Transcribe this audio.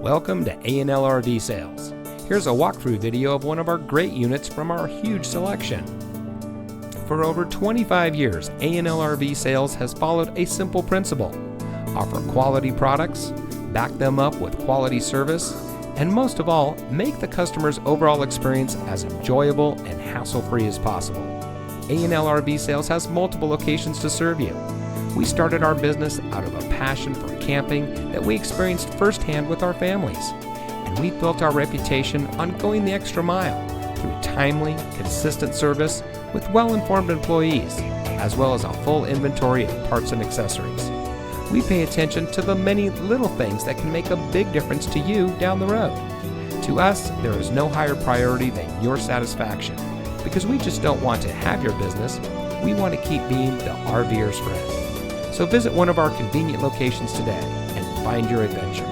Welcome to A&L RV Sales. Here's a walkthrough video of one of our great units from our huge selection. For over 25 years, A&L RV Sales has followed a simple principle: offer quality products, back them up with quality service, and most of all, make the customer's overall experience as enjoyable and hassle-free as possible. A&L RV Sales has multiple locations to serve you. We started our business out of a passion for camping that we experienced firsthand with our families, and we built our reputation on going the extra mile through timely, consistent service with well-informed employees, as well as a full inventory of parts and accessories. We pay attention to the many little things that can make a big difference to you down the road. To us, there is no higher priority than your satisfaction, because we just don't want to have your business, we want to keep being the RVer's friend. So visit one of our convenient locations today and find your adventure.